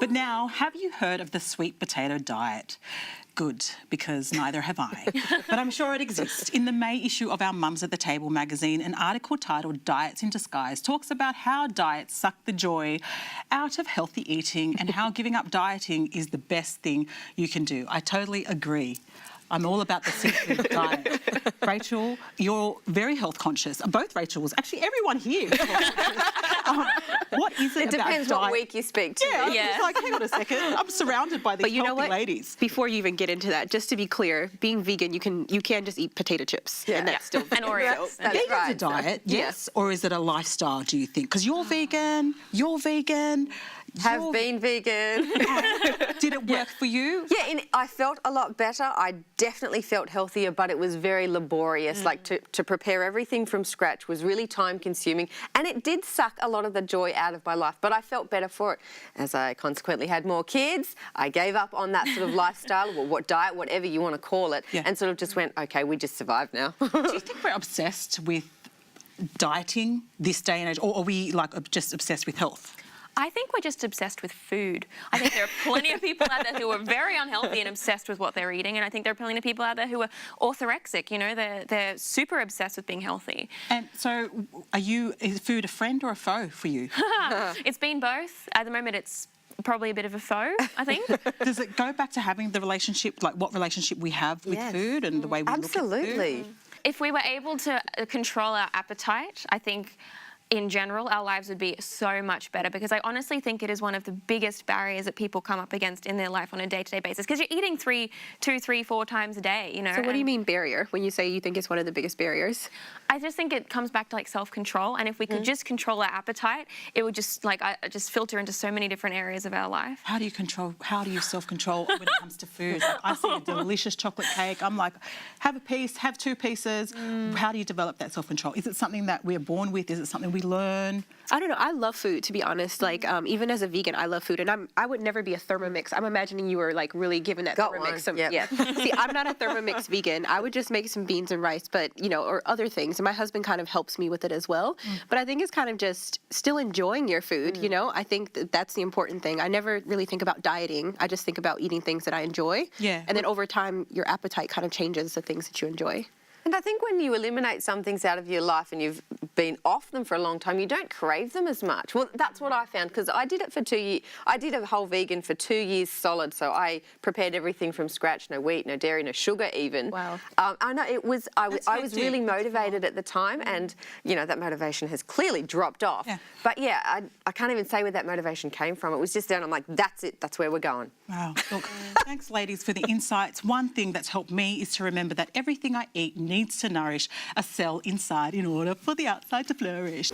But now, have you heard of the sweet potato diet? Good, because neither have I. But I'm sure it exists. In the May issue of our Mums at the Table magazine, an article titled Diets in Disguise talks about how diets suck the joy out of healthy eating and how giving up dieting is the best thing you can do. I totally agree. I'm all about the seafood diet. Rachel, you're very health conscious. Both Rachels, actually everyone here. What is it about diet? It depends what week you speak to. Yeah. It's like, hang on a second. I'm surrounded by these healthy ladies. Before you even get into that, just to be clear, being vegan, you can just eat potato chips, and that's still and Oreos. That's Vegan's right. a diet, yes, or is it a lifestyle? Do you think? Because you're vegan. You're vegan. Have been vegan. Did it work for you? Yeah, I felt a lot better. I definitely felt healthier, but it was very laborious. Like to prepare everything from scratch was really time consuming, and it did suck a lot of the joy out of my life, but I felt better for it. As I consequently had more kids, I gave up on that sort of lifestyle, or what diet, whatever you want to call it, and sort of just went, okay, we just survive now. Do you think we're obsessed with dieting this day and age, or are we like just obsessed with health? I think we're just obsessed with food. I think there are plenty of people out there who are very unhealthy and obsessed with what they're eating, and I think there are plenty of people out there who are orthorexic, you know, they're super obsessed with being healthy. And so is food a friend or a foe for you? It's been both. At the moment it's probably a bit of a foe, I think. Does it go back to having the relationship, like what relationship we have with food and the way we look at food? Absolutely. If we were able to control our appetite, I think in general, our lives would be so much better, because I honestly think it is one of the biggest barriers that people come up against in their life on a day-to-day basis, because you're eating 2, 3, 4 times a day, you know. So what do you mean barrier when you say you think it's one of the biggest barriers? I just think it comes back to like self-control, and if we could just control our appetite, it would just just filter into so many different areas of our life. How do you self-control when it comes to food? Like, I see a delicious chocolate cake, I'm like, have a piece, have 2 pieces. How do you develop that self-control? Is it something that we're born with? Is it something we learn? I don't know. I love food, to be honest. Like, even as a vegan, I love food, and I would never be a Thermomix. I'm imagining you were like really giving that Thermomix some. Yeah. See, I'm not a Thermomix vegan. I would just make some beans and rice, but or other things. And my husband kind of helps me with it as well. But I think it's kind of just still enjoying your food. I think that's the important thing. I never really think about dieting. I just think about eating things that I enjoy. Yeah. And then over time, your appetite kind of changes the things that you enjoy. And I think when you eliminate some things out of your life and you've been off them for a long time, you don't crave them as much. Well, that's what I found, because I did it for 2 years. I did a whole vegan for 2 years solid, so I prepared everything from scratch, no wheat, no dairy, no sugar even. Wow. I know, I was really motivated at the time, and, that motivation has clearly dropped off. Yeah. But yeah, I can't even say where that motivation came from. It was just down, I'm like, that's it, that's where we're going. Wow. Look, thanks, ladies, for the insights. One thing that's helped me is to remember that everything I eat needs to nourish a cell inside in order for the outside to flourish.